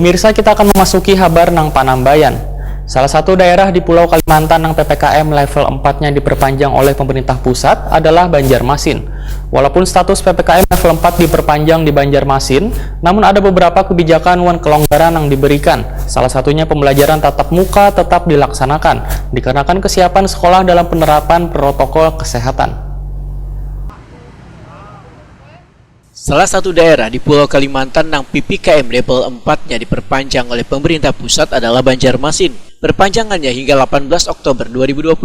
Pemirsa, kita akan memasuki Habar nang Panambayan. Salah satu daerah di Pulau Kalimantan nang PPKM level 4-nya diperpanjang oleh pemerintah pusat adalah Banjarmasin. Walaupun status PPKM level 4 diperpanjang di Banjarmasin, namun ada beberapa kebijakan wan kelonggaran yang diberikan. Salah satunya pembelajaran tatap muka tetap dilaksanakan, dikarenakan kesiapan sekolah dalam penerapan protokol kesehatan. Salah satu daerah di Pulau Kalimantan yang PPKM level 4-nya diperpanjang oleh pemerintah pusat adalah Banjarmasin. Perpanjangannya hingga 18 Oktober 2021.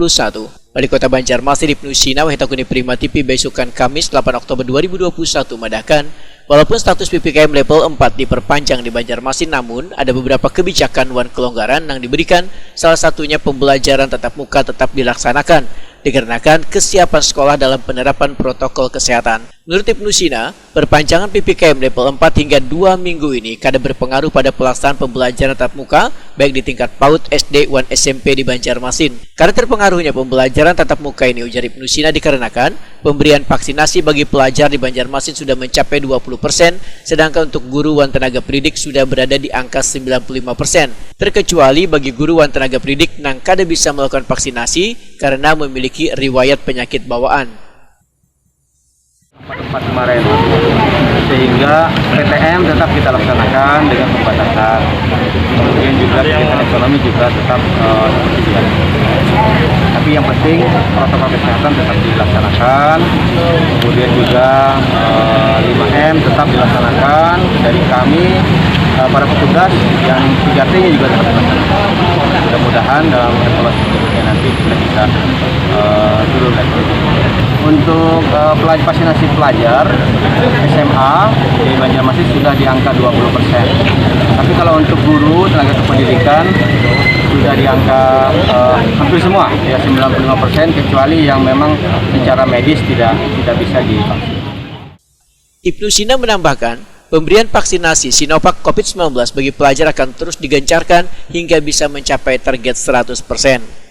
Wali Kota Banjarmasin Ibnu Sina Wahitakuni Prima TV besokan Kamis 8 Oktober 2021 mengatakan, walaupun status PPKM level 4 diperpanjang di Banjarmasin, namun ada beberapa kebijakan wan kelonggaran yang diberikan, salah satunya pembelajaran tatap muka tetap dilaksanakan, dikarenakan kesiapan sekolah dalam penerapan protokol kesehatan. Menurut Ibnu Sina, perpanjangan PPKM level 4 hingga 2 minggu ini kadang berpengaruh pada pelaksanaan pembelajaran tatap muka, baik di tingkat PAUD, SD, dan SMP di Banjarmasin. Karena terpengaruhnya pembelajaran tatap muka ini, ujar Ibnu Sina, dikarenakan pemberian vaksinasi bagi pelajar di Banjarmasin sudah mencapai 20%, sedangkan untuk guru dan tenaga pendidik sudah berada di angka 95%. Terkecuali bagi guru dan tenaga pendidik yang kada bisa melakukan vaksinasi karena memiliki riwayat penyakit bawaan. Tempat kemarin, sehingga PTM tetap kita laksanakan dengan pembatasan. Kemudian juga kegiatan ekonomi juga tetap dilaksanakan. Tapi yang penting protokol kesehatan tetap dilaksanakan. Kemudian juga 5M tetap dilaksanakan dari kami, para petugas yang 3T-nya juga tetap dilaksanakan. Mudah-mudahan dalam evaluasi berikutnya nanti kita bisa turun lagi. Untuk vaksinasi pelajar SMA di Banjarmasin sudah di angka 20%. Tapi kalau untuk guru, tenaga kependidikan sudah di angka hampir semua, ya 95%, kecuali yang memang secara medis tidak bisa divaksin. Ibnu Sina menambahkan, pemberian vaksinasi Sinovac COVID-19 bagi pelajar akan terus digencarkan hingga bisa mencapai target 100%.